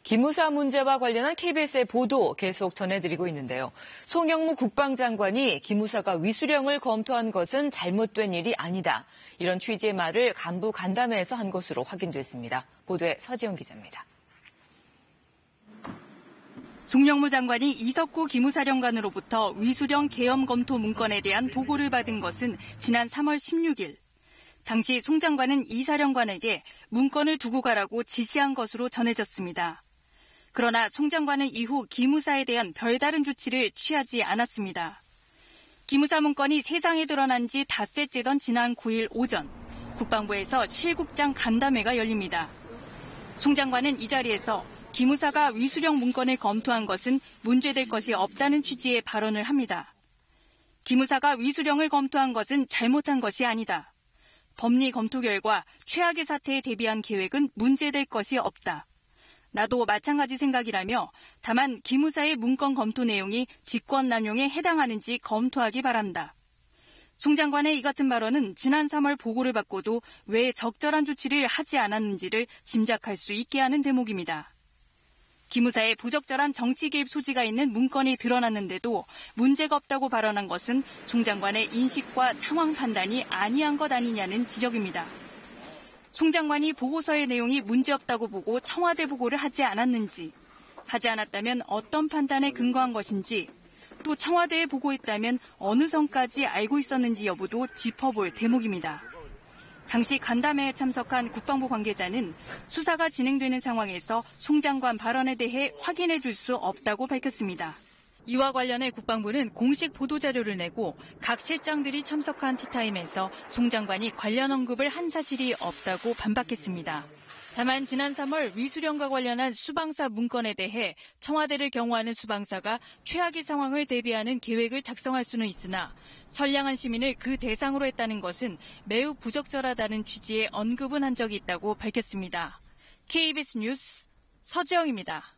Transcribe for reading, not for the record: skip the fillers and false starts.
기무사 문제와 관련한 KBS의 보도 계속 전해드리고 있는데요. 송영무 국방장관이 기무사가 위수령을 검토한 것은 잘못된 일이 아니다. 이런 취지의 말을 간부 간담회에서 한 것으로 확인됐습니다. 보도에 서지영 기자입니다. 송영무 장관이 이석구 기무사령관으로부터 위수령 계엄 검토 문건에 대한 보고를 받은 것은 지난 3월 16일. 당시 송 장관은 이 사령관에게 문건을 두고 가라고 지시한 것으로 전해졌습니다. 그러나 송 장관은 이후 기무사에 대한 별다른 조치를 취하지 않았습니다. 기무사 문건이 세상에 드러난 지 닷새째던 지난 9일 오전, 국방부에서 실국장 간담회가 열립니다. 송 장관은 이 자리에서 기무사가 위수령 문건을 검토한 것은 문제될 것이 없다는 취지의 발언을 합니다. 기무사가 위수령을 검토한 것은 잘못한 것이 아니다. 법리 검토 결과 최악의 사태에 대비한 계획은 문제될 것이 없다. 나도 마찬가지 생각이라며 다만 기무사의 문건 검토 내용이 직권남용에 해당하는지 검토하기 바란다. 송 장관의 이 같은 발언은 지난 3월 보고를 받고도 왜 적절한 조치를 하지 않았는지를 짐작할 수 있게 하는 대목입니다. 기무사에 부적절한 정치 개입 소지가 있는 문건이 드러났는데도 문제가 없다고 발언한 것은 송 장관의 인식과 상황 판단이 아니한 것 아니냐는 지적입니다. 송 장관이 보고서의 내용이 문제없다고 보고 청와대 보고를 하지 않았는지, 하지 않았다면 어떤 판단에 근거한 것인지, 또 청와대에 보고했다면 어느 선까지 알고 있었는지 여부도 짚어볼 대목입니다. 당시 간담회에 참석한 국방부 관계자는 수사가 진행되는 상황에서 송 장관 발언에 대해 확인해 줄 수 없다고 밝혔습니다. 이와 관련해 국방부는 공식 보도자료를 내고 각 실장들이 참석한 티타임에서 송 장관이 관련 언급을 한 사실이 없다고 반박했습니다. 다만 지난 3월 위수령과 관련한 수방사 문건에 대해 청와대를 경호하는 수방사가 최악의 상황을 대비하는 계획을 작성할 수는 있으나 선량한 시민을 그 대상으로 했다는 것은 매우 부적절하다는 취지의 언급은 한 적이 있다고 밝혔습니다. KBS 뉴스 서지영입니다.